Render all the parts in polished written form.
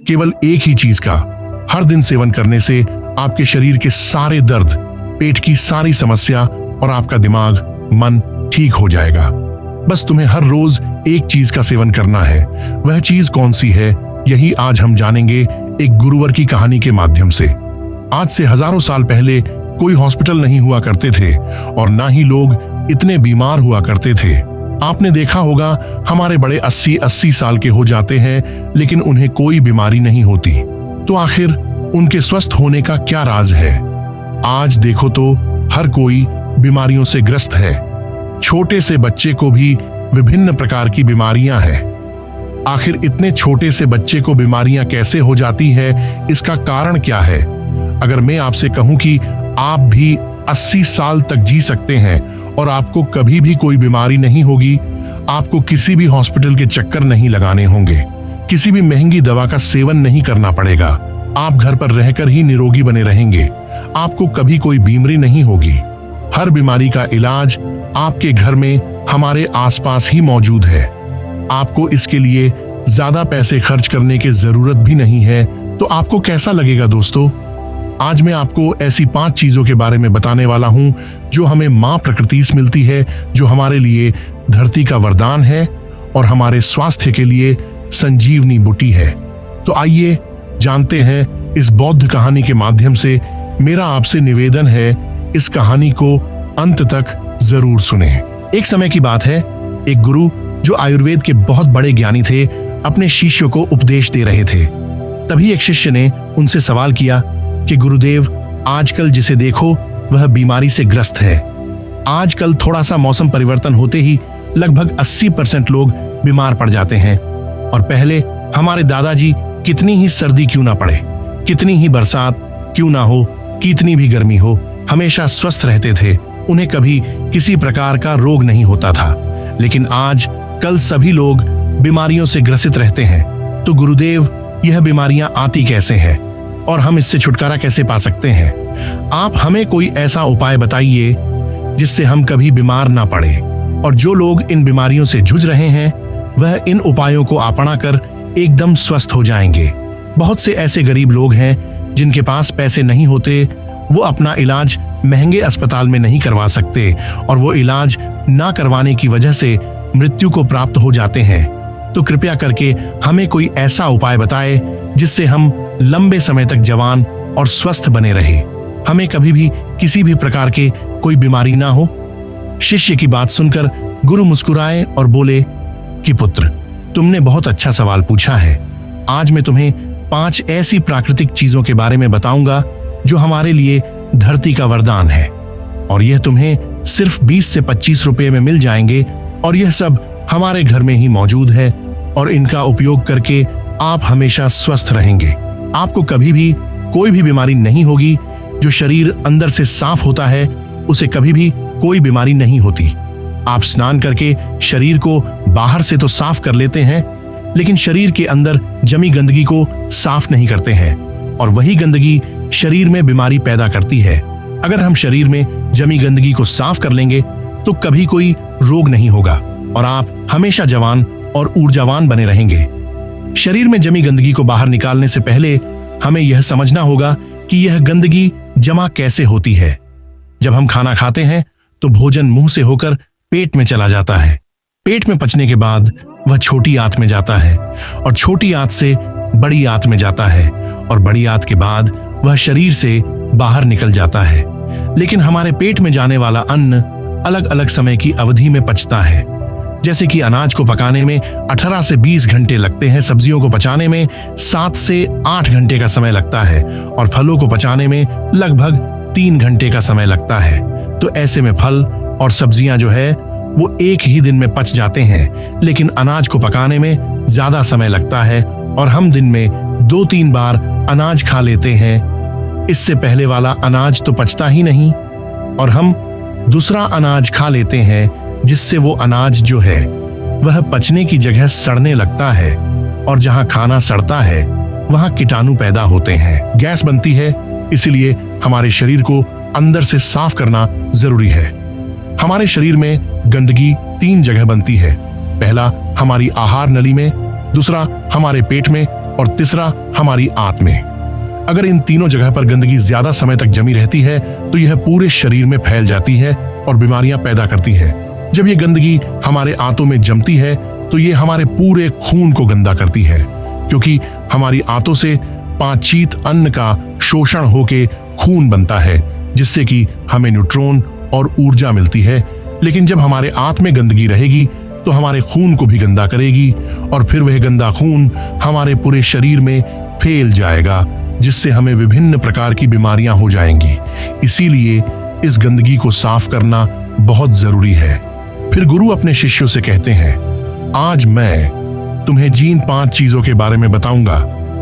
केवल एक ही चीज का हर दिन सेवन करने से आपके शरीर के सारे दर्द, पेट की सारी समस्या और आपका दिमाग, मन ठीक हो जाएगा। बस तुम्हें हर रोज एक चीज का सेवन करना है। वह चीज कौन सी है, यही आज हम जानेंगे एक गुरुवर की कहानी के माध्यम से। आज से हजारों साल पहले कोई हॉस्पिटल नहीं हुआ करते थे और ना ही लोग इतने बीमार हुआ करते थे। आपने देखा होगा हमारे बड़े 80-80 साल के हो जाते हैं लेकिन उन्हें कोई बीमारी नहीं होती। तो आखिर उनके स्वस्थ होने का क्या राज है? आज देखो तो हर कोई बीमारियों से ग्रस्त है। छोटे से बच्चे को भी विभिन्न प्रकार की बीमारियां हैं। आखिर इतने छोटे से बच्चे को बीमारियां कैसे हो जाती है, इसका कारण क्या है? अगर मैं आपसे कहूं कि आप भी 80 साल तक जी सकते हैं और आपको कभी भी कोई बीमारी नहीं होगी, आपको किसी भी हॉस्पिटल के चक्कर नहीं लगाने होंगे, किसी भी महंगी दवा का सेवन नहीं करना पड़ेगा, आप घर पर रहकर ही निरोगी बने रहेंगे, आपको कभी कोई बीमारी नहीं होगी। हर बीमारी का इलाज आपके घर में हमारे आसपास ही मौजूद है। आपको इसके लिए ज्यादा पैसे खर्च करने की जरूरत भी नहीं है। तो आपको कैसा लगेगा दोस्तों? आज मैं आपको ऐसी 5 चीजों के बारे में बताने वाला हूं जो हमें मां प्रकृति से मिलती है, जो हमारे लिए धरती का वरदान है और हमारे स्वास्थ्य के लिए संजीवनी बूटी है। तो आइए जानते हैं इस बौद्ध कहानी के माध्यम से। मेरा आपसे निवेदन है, इस कहानी को अंत तक जरूर सुने। एक समय की बात है, एक गुरु जो आयुर्वेद के बहुत बड़े ज्ञानी थे, अपने शिष्यों को उपदेश दे रहे थे। तभी एक शिष्य ने उनसे सवाल किया कि गुरुदेव, आजकल जिसे देखो वह बीमारी से ग्रस्त है। आजकल थोड़ा सा मौसम परिवर्तन होते ही लगभग 80% लोग बीमार पड़ जाते हैं। और पहले हमारे दादाजी कितनी ही सर्दी क्यों ना पड़े, कितनी ही बरसात क्यों ना हो, कितनी भी गर्मी हो, हमेशा स्वस्थ रहते थे। उन्हें कभी किसी प्रकार का रोग नहीं होता था। लेकिन आज कल सभी लोग बीमारियों से ग्रसित रहते हैं। तो गुरुदेव, यह बीमारियां आती कैसे हैं और हम इससे छुटकारा कैसे पा सकते हैं? आप हमें कोई ऐसा उपाय बताइए जिससे हम कभी बीमार ना पड़े। और जो लोग इन बीमारियों से जूझ रहे हैं वह इन उपायों को अपना कर एकदम स्वस्थ हो जाएंगे। बहुत से ऐसे गरीब लोग हैं जिनके पास पैसे नहीं होते, वो अपना इलाज महंगे अस्पताल में नहीं करवा सकते और वो इलाज ना करवाने की वजह से मृत्यु को प्राप्त हो जाते हैं। तो कृपया करके हमें कोई ऐसा उपाय बताए जिससे हम लंबे समय तक जवान और स्वस्थ बने रहे, हमें कभी भी किसी भी प्रकार के कोई बीमारी ना हो। शिष्य की बात सुनकर गुरु मुस्कुराए और बोले कि पुत्र, तुमने बहुत अच्छा सवाल पूछा है। आज मैं तुम्हें 5 ऐसी प्राकृतिक चीजों के बारे में बताऊंगा जो हमारे लिए धरती का वरदान है और यह तुम्हें सिर्फ 20 से 25 रुपए में मिल जाएंगे। और यह सब हमारे घर में ही मौजूद है और इनका उपयोग करके आप हमेशा स्वस्थ रहेंगे। आपको कभी भी कोई भी बीमारी नहीं होगी। जो शरीर अंदर से साफ होता है उसे कभी भी कोई बीमारी नहीं होती। आप स्नान करके शरीर को बाहर से तो साफ कर लेते हैं, लेकिन शरीर के अंदर जमी गंदगी को साफ नहीं करते हैं और वही गंदगी शरीर में बीमारी पैदा करती है। अगर हम शरीर में जमी गंदगी को साफ कर लेंगे तो कभी कोई रोग नहीं होगा और आप हमेशा जवान और ऊर्जावान बने रहेंगे। शरीर में जमी गंदगी को बाहर निकालने से पहले हमें यह समझना होगा कि यह गंदगी जमा कैसे होती है। जब हम खाना खाते हैं तो भोजन मुंह से होकर पेट में चला जाता है। पेट में पचने के बाद वह छोटी आंत में जाता है और छोटी आंत से बड़ी आंत में जाता है और बड़ी आंत के बाद वह शरीर से बाहर निकल जाता है। लेकिन हमारे पेट में जाने वाला अन्न अलग अलग समय की अवधि में पचता है। जैसे कि अनाज को पकाने में 18 से 20 घंटे लगते हैं, सब्जियों को पचाने में 7 से 8 घंटे का समय लगता है और फलों को पचाने में लगभग 3 घंटे का समय लगता है। तो ऐसे में फल और सब्जियां जो है वो एक ही दिन में पच जाते हैं, लेकिन अनाज को पकाने में ज्यादा समय लगता है और हम दिन में 2-3 बार अनाज खा लेते हैं। इससे पहले वाला अनाज तो पचता ही नहीं और हम दूसरा अनाज खा लेते हैं, जिससे वो अनाज जो है वह पचने की जगह सड़ने लगता है और जहां खाना सड़ता है वहां कीटाणु पैदा होते हैं, गैस बनती है। इसलिए हमारे शरीर को अंदर से साफ करना जरूरी है। हमारे शरीर में गंदगी 3 जगह बनती है। पहला हमारी आहार नली में, दूसरा हमारे पेट में और तीसरा हमारी आंत में। अगर इन तीनों जगह पर गंदगी ज्यादा समय तक जमी रहती है तो यह पूरे शरीर में फैल जाती है और बीमारियां पैदा करती है। जब ये गंदगी हमारे आंतों में जमती है तो ये हमारे पूरे खून को गंदा करती है, क्योंकि हमारी आंतों से पाचीत अन्न का शोषण होके खून बनता है, जिससे कि हमें न्यूट्रॉन और ऊर्जा मिलती है। लेकिन जब हमारे आंत में गंदगी रहेगी तो हमारे खून को भी गंदा करेगी और फिर वह गंदा खून हमारे पूरे शरीर में फैल जाएगा, जिससे हमें विभिन्न प्रकार की बीमारियां हो जाएंगी। इसीलिए इस गंदगी को साफ करना बहुत जरूरी है। फिर गुरु अपने शिष्यों से कहते हैं, आज मैं तुम्हें जिन 5 चीजों के बारे में बताऊंगा,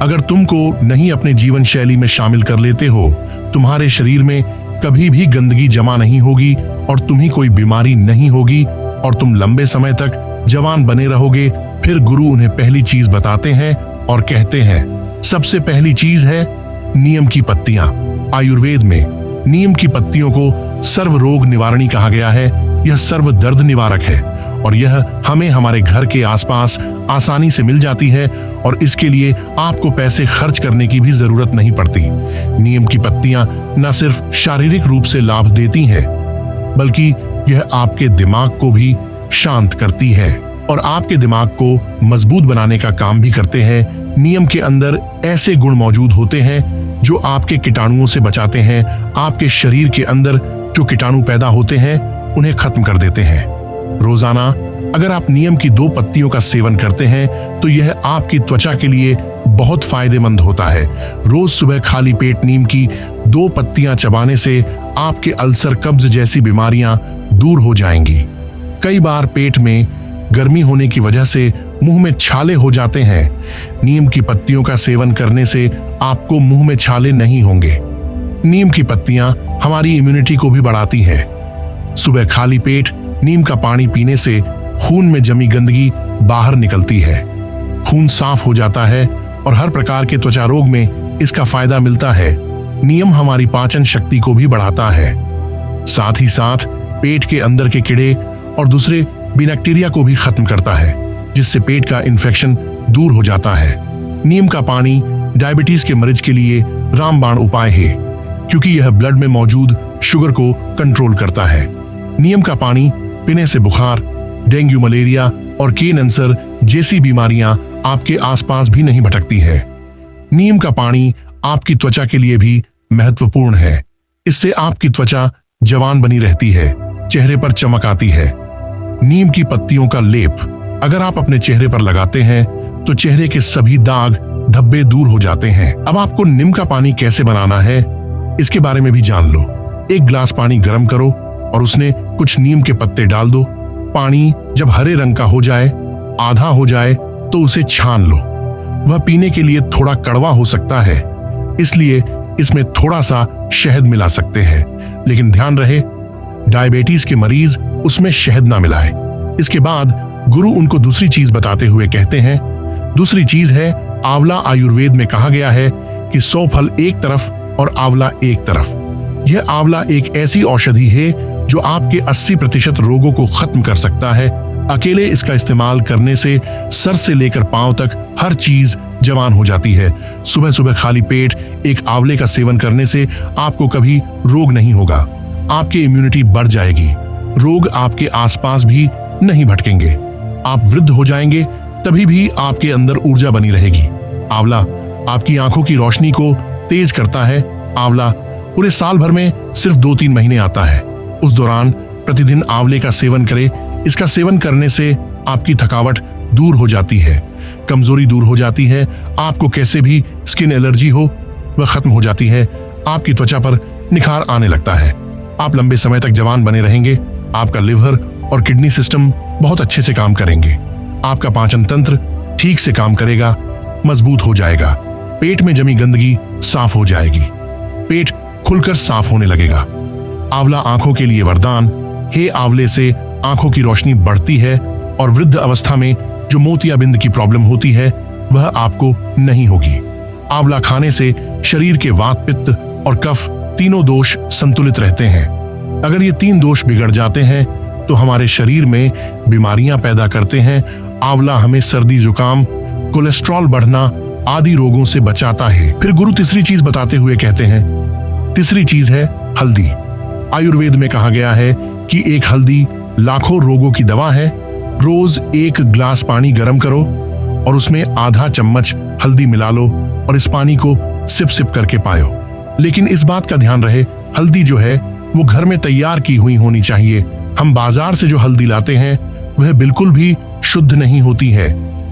अगर तुमको नहीं अपने जीवन शैली में शामिल कर लेते हो, तुम्हारे शरीर में कभी भी गंदगी जमा नहीं होगी और तुम्हें कोई बीमारी नहीं होगी और तुम लंबे समय तक जवान बने रहोगे। फिर गुरु उन्हें पहली चीज बताते हैं और कहते हैं, सबसे पहली चीज है नीम की पत्तियां। आयुर्वेद में नीम की पत्तियों को सर्व रोग निवारणी कहा गया है। यह सर्व दर्द निवारक है और यह हमें हमारे घर के आसपास आसानी से मिल जाती है और इसके लिए आपको पैसे खर्च करने की भी जरूरत नहीं पड़ती। नीम की पत्तियां न सिर्फ शारीरिक रूप से लाभ देती हैं, बल्कि यह आपके दिमाग को भी शांत करती है और आपके दिमाग को मजबूत बनाने का काम भी करते हैं। नीम के अंदर ऐसे गुण मौजूद होते हैं जो आपके कीटाणुओं से बचाते हैं। आपके शरीर के अंदर जो कीटाणु पैदा होते हैं उन्हें खत्म कर देते हैं। रोजाना अगर आप नीम की 2 पत्तियों का सेवन करते हैं तो यह आपकी त्वचा के लिए बहुत फायदेमंद होता है। रोज सुबह खाली पेट नीम की 2 पत्तियां चबाने से आपके अल्सर, कब्ज जैसी बीमारियां दूर हो जाएंगी। कई बार पेट में गर्मी होने की वजह से मुंह में छाले हो जाते हैं। नीम की पत्तियों का सेवन करने से आपको मुंह में छाले नहीं होंगे। नीम की पत्तियां हमारी इम्यूनिटी को भी बढ़ाती हैं। सुबह खाली पेट नीम का पानी पीने से खून में जमी गंदगी बाहर निकलती है, खून साफ हो जाता है और हर प्रकार के त्वचा रोग में इसका फायदा मिलता है। नीम हमारी पाचन शक्ति को भी बढ़ाता है, साथ ही साथ पेट के अंदर के कीड़े और दूसरे बैक्टीरिया को भी खत्म करता है, जिससे पेट का इन्फेक्शन दूर हो जाता है। नीम का पानी डायबिटीज के मरीज के लिए रामबाण उपाय है, क्योंकि यह ब्लड में मौजूद शुगर को कंट्रोल करता है। नीम का पानी पीने से बुखार, डेंगू, मलेरिया और कैंसर जैसी बीमारियां आपके आसपास भी नहीं भटकती है। नीम का पानी आपकी त्वचा के लिए भी महत्वपूर्ण है। इससे आपकी त्वचा जवान बनी रहती है, चेहरे पर चमक आती है। नीम की पत्तियों का लेप अगर आप अपने चेहरे पर लगाते हैं तो चेहरे के सभी दाग, धब्बे दूर हो जाते हैं। अब आपको नीम का पानी कैसे बनाना है, इसके बारे में भी जान लो। 1 गिलास पानी गर्म करो और उसमें कुछ नीम के पत्ते डाल दो। पानी जब हरे रंग का हो जाए, आधा हो जाए, तो उसे छान लो। वह पीने के लिए थोड़ा कड़वा हो सकता है, इसलिए इसमें थोड़ा सा शहद मिला सकते हैं, लेकिन ध्यान रहे डायबिटीज के मरीज उसमें शहद ना मिलाए। इसके बाद गुरु उनको दूसरी चीज बताते हुए कहते हैं, दूसरी चीज है आंवला। आयुर्वेद में कहा गया है कि 100 फल एक तरफ और आंवला एक तरफ। यह आंवला एक ऐसी औषधि है जो आपके 80% रोगों को खत्म कर सकता है। अकेले इसका इस्तेमाल करने से सर से लेकर पांव तक हर चीज जवान हो जाती है। सुबह सुबह खाली पेट एक आंवले का सेवन करने से आपको कभी रोग नहीं होगा। आपकी इम्यूनिटी बढ़ जाएगी, रोग आपके आसपास भी नहीं भटकेंगे। आप वृद्ध हो जाएंगे, तभी भी आपके अंदर ऊर्जा बनी रहेगी। आंवला आपकी आंखों की रोशनी को तेज करता है। आंवला पूरे साल भर में सिर्फ 2-3 महीने आता है। उस दौरान प्रतिदिन आंवले का सेवन करें। इसका सेवन करने से आपकी थकावट दूर हो जाती है, कमजोरी दूर हो जाती है, आपको कैसे भी स्किन एलर्जी हो वह खत्म हो जाती है, आपकी त्वचा पर निखार आने लगता है। आप लंबे समय तक जवान बने रहेंगे। आपका लिवर और किडनी सिस्टम बहुत अच्छे से काम करेंगे। आपका पाचन तंत्र ठीक से काम करेगा, मजबूत हो जाएगा। पेट में जमी गंदगी साफ हो जाएगी, पेट खुलकर साफ होने लगेगा। आंवला आंखों के लिए वरदान है। आंवले से आंखों की रोशनी बढ़ती है और वृद्ध अवस्था में जो मोतियाबिंद की प्रॉब्लम होती है वह आपको नहीं होगी। आंवला खाने से शरीर के वात, पित्त और कफ तीनों दोष संतुलित रहते हैं। अगर ये 3 दोष बिगड़ जाते हैं तो हमारे शरीर में बीमारियां पैदा करते हैं। आंवला हमें सर्दी, जुकाम, कोलेस्ट्रॉल बढ़ना आदि रोगों से बचाता है। फिर गुरु तीसरी चीज बताते हुए कहते हैं, तीसरी चीज है हल्दी। आयुर्वेद में कहा गया है कि एक हल्दी लाखों रोगों की दवा है। रोज 1 गिलास पानी गर्म करो और उसमें आधा चम्मच हल्दी मिला लो और इस पानी को सिप सिप करके पायो। लेकिन इस बात का ध्यान रहे, हल्दी जो है वो घर में तैयार की हुई होनी चाहिए। हम बाजार से जो हल्दी लाते हैं वह बिल्कुल भी शुद्ध नहीं होती है।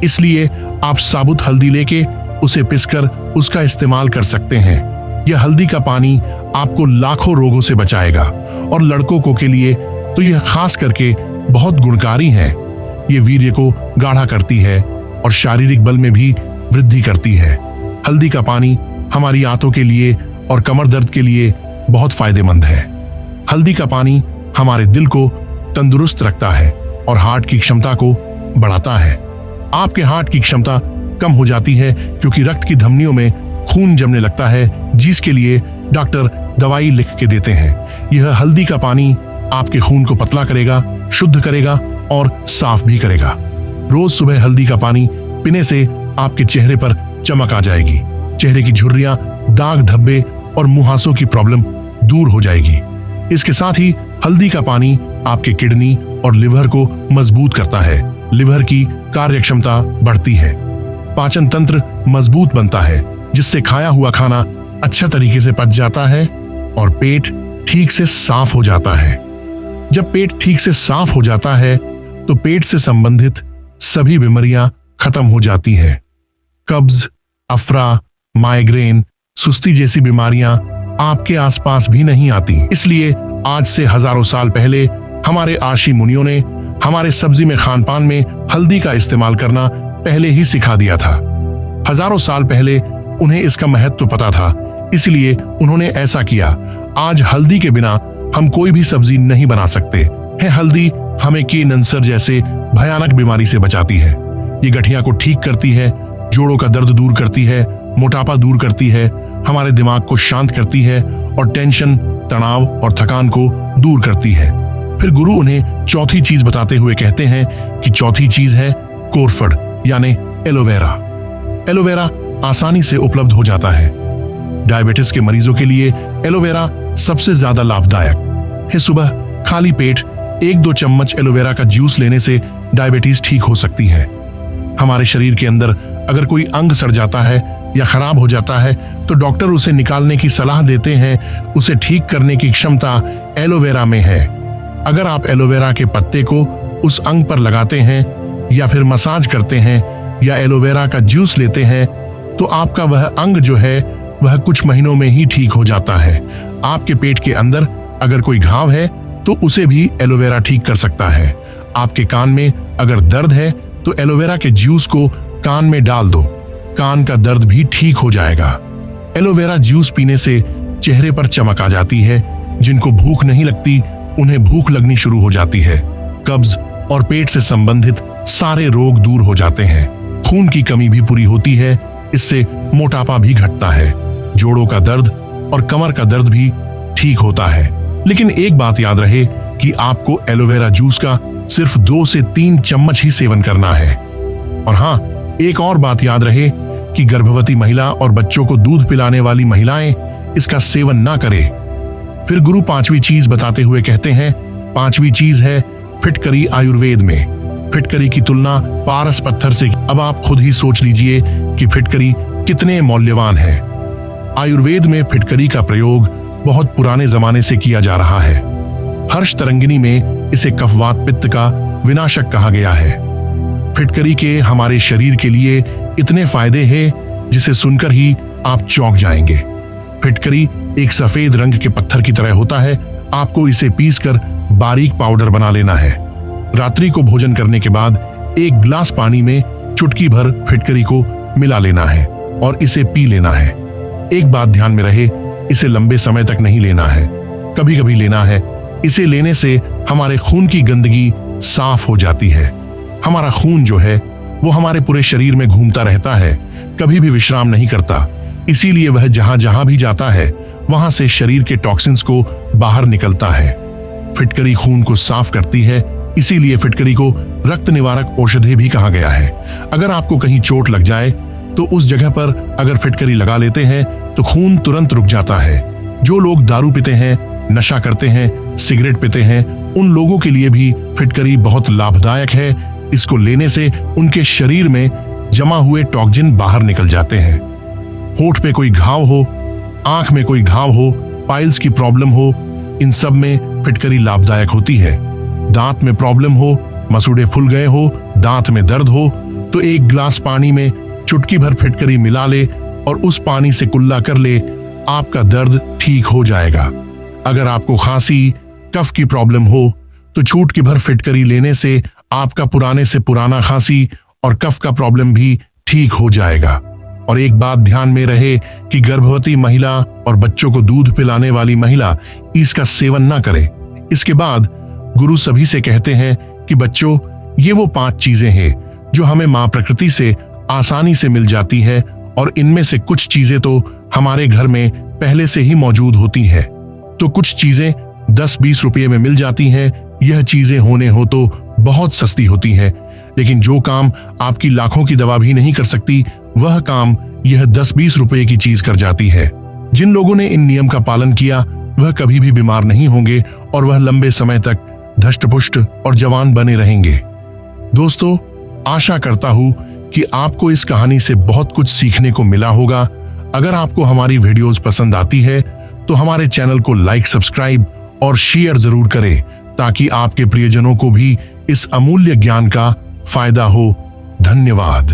इसलिए आप साबुत हल्दी लेके उसे पिसकर उसका इस्तेमाल कर सकते हैं। यह हल्दी का पानी आपको लाखों रोगों से बचाएगा और लड़कों को के लिए तो यह खास करके बहुत गुणकारी है। ये वीर्य को गाढ़ा करती है और शारीरिक बल में भी वृद्धि करती है। हल्दी का पानी हमारी आंतों के लिए और कमर दर्द के लिए बहुत फायदेमंद है। हल्दी का पानी हमारे दिल को तंदुरुस्त रखता है और हार्ट की क्षमता को बढ़ाता है। आपके हार्ट की क्षमता कम हो जाती है क्योंकि रक्त की धमनियों में खून जमने लगता है, जिसके लिए डॉक्टर दवाई लिख के देते हैं। यह हल्दी का पानी आपके खून को पतला करेगा, शुद्ध करेगा और साफ भी करेगा। रोज सुबह हल्दी का पानी पीने से आपके चेहरे पर चमक आ जाएगी। चेहरे की झुर्रियां, दाग धब्बे और मुहासों की प्रॉब्लम दूर हो जाएगी। इसके साथ ही हल्दी का पानी आपके किडनी और लिवर को मजबूत करता है। लिवर की कार्यक्षमता बढ़ती है, पाचन तंत्र मजबूत बनता है, जिससे खाया हुआ खाना अच्छा तरीके से पच जाता है और पेट ठीक से साफ हो जाता है। जब पेट ठीक से साफ हो जाता है तो पेट से संबंधित सभी बीमारियां खत्म हो जाती है। कब्ज, अफरा, माइग्रेन, सुस्ती जैसी बीमारियां आपके आसपास भी नहीं आती। इसलिए आज से हजारों साल पहले हमारे आशी मुनियों ने हमारे सब्जी में, खान पान में हल्दी का इस्तेमाल करना पहले ही सिखा दिया था। हजारों साल पहले उन्हें इसका महत्व पता था, इसलिए उन्होंने ऐसा किया। आज हल्दी के बिना हम कोई भी सब्जी नहीं बना सकते हैं। हल्दी हमें कैंसर जैसे भयानक बीमारी से बचाती है। ये गठिया को ठीक करती है, जोड़ों का दर्द दूर करती है, मोटापा दूर करती है, हमारे दिमाग को शांत करती है और टेंशन, तनाव और थकान को दूर करती है। फिर गुरु उन्हें चौथी चीज बताते हुए कहते हैं कि चौथी चीज है कोरफड यानी एलोवेरा। एलोवेरा आसानी से उपलब्ध हो जाता है। डायबिटीज के मरीजों के लिए एलोवेरा सबसे ज्यादा लाभदायक है। सुबह खाली पेट 1-2 चम्मच एलोवेरा का जूस लेने से डायबिटीज ठीक हो सकती है। हमारे शरीर के अंदर अगर कोई अंग सड़ जाता है या खराब हो जाता है तो डॉक्टर उसे निकालने की सलाह देते हैं। उसे ठीक करने की क्षमता एलोवेरा में है। अगर आप एलोवेरा के पत्ते को उस अंग पर लगाते हैं या फिर मसाज करते हैं या एलोवेरा का जूस लेते हैं तो आपका वह अंग जो है वह कुछ महीनों में ही ठीक हो जाता है। आपके पेट के अंदर अगर कोई घाव है तो उसे भी एलोवेरा ठीक कर सकता है। आपके कान में अगर दर्द है तो एलोवेरा के जूस को कान में डाल दो, कान का दर्द भी ठीक हो जाएगा। एलोवेरा जूस पीने से चेहरे पर चमक आ जाती है। जिनको भूख नहीं लगती उन्हें भूख लगनी शुरू हो जाती है। कब्ज और पेट से संबंधित सारे रोग दूर हो जाते हैं। खून की कमी भी पूरी होती है, इससे मोटापा भी घटता है। जोड़ों का दर्द और कमर का दर्द भी ठीक होता है। लेकिन एक बात याद रहे कि आपको एलोवेरा जूस का सिर्फ 2 से 3 चम्मच ही सेवन करना है। और हाँ, एक और बात याद रहे कि गर्भवती महिला और बच्चों को दूध पिलाने वाली महिलाएं इसका सेवन ना करें। फिर गुरु 5वीं चीज बताते हुए कहते हैं, 5वीं चीज है फिटकरी। आयुर्वेद में फिटकरी की तुलना पारस पत्थर से। अब आप खुद ही सोच लीजिए कि फिटकरी कितने मौल्यवान है। आयुर्वेद में फिटकरी का प्रयोग बहुत पुराने जमाने से किया जा रहा है। हर्ष तरंगिनी में इसे कफवात पित्त का विनाशक कहा गया है। फिटकरी के हमारे शरीर के लिए इतने फायदे हैं जिसे सुनकर ही आप चौंक जाएंगे। फिटकरी एक सफेद रंग के पत्थर की तरह होता है। आपको इसे पीसकर बारीक पाउडर बना लेना है। रात्रि को भोजन करने के बाद 1 गिलास पानी में चुटकी भर फिटकरी को मिला लेना है और इसे पी लेना है। एक बात ध्यान में रहे, इसे लंबे समय तक नहीं लेना है, कभी कभी लेना है। इसे लेने से हमारे खून की गंदगी साफ हो जाती है। हमारा खून जो है वो हमारे पूरे शरीर में घूमता रहता है, कभी भी विश्राम नहीं करता। इसीलिए वह जहां जहां भी जाता है वहां से शरीर के टॉक्सिन्स को बाहर निकलता है। फिटकरी खून को साफ करती है, इसीलिए फिटकरी को रक्त निवारक औषधि भी कहा गया है। अगर आपको कहीं चोट लग जाए तो उस जगह पर अगर फिटकरी लगा लेते हैं तो खून तुरंत रुक जाता है। जो लोग दारू पीते हैं, नशा करते हैं, सिगरेट पीते हैं, उन लोगों के लिए भी फिटकरी बहुत लाभदायक है। इसको लेने से उनके शरीर में जमा हुए टॉक्सिन बाहर निकल जाते हैं। होठ पे कोई घाव हो, आंख में कोई घाव हो, पाइल्स की प्रॉब्लम हो, इन सब में फिटकरी लाभदायक होती है। दांत में प्रॉब्लम हो, मसूड़े फूल गए हो, दांत में दर्द हो, तो एक गिलास पानी में चुटकी भर फिटकरी मिला ले और उस पानी से कुल्ला कर ले, आपका दर्द ठीक हो जाएगा। अगर आपको खांसी, कफ की प्रॉब्लम हो तो चुटकी भर फिटकरी लेने से आपका पुराने से पुराना खांसी और कफ का प्रॉब्लम भी ठीक हो जाएगा। और एक बात ध्यान में रहे कि गर्भवती महिला और बच्चों को दूध पिलाने वाली महिला इसका सेवन ना करे। इसके बाद गुरु सभी से कहते हैं कि बच्चों, ये वो 5 चीजें हैं जो हमें मां प्रकृति से आसानी से मिल जाती है और इनमें से कुछ चीजें तो हमारे घर में पहले से ही मौजूद होती हैं, तो कुछ चीजें 10-20 रुपये में मिल जाती हैं। यह चीजें होने हो तो बहुत सस्ती होती हैं, लेकिन जो काम आपकी लाखों की दवा भी नहीं कर सकती, वह काम यह 10-20 रुपये की चीज कर जाती है। जिन लोगों ने इन नियम का पालन किया वह कभी भी बीमार नहीं होंगे और वह लंबे समय तक धष्टपुष्ट और जवान बने रहेंगे। दोस्तों, आशा करता हूं कि आपको इस कहानी से बहुत कुछ सीखने को मिला होगा। अगर आपको हमारी वीडियोस पसंद आती है तो हमारे चैनल को लाइक, सब्सक्राइब और शेयर जरूर करें ताकि आपके प्रियजनों को भी इस अमूल्य ज्ञान का फायदा हो। धन्यवाद।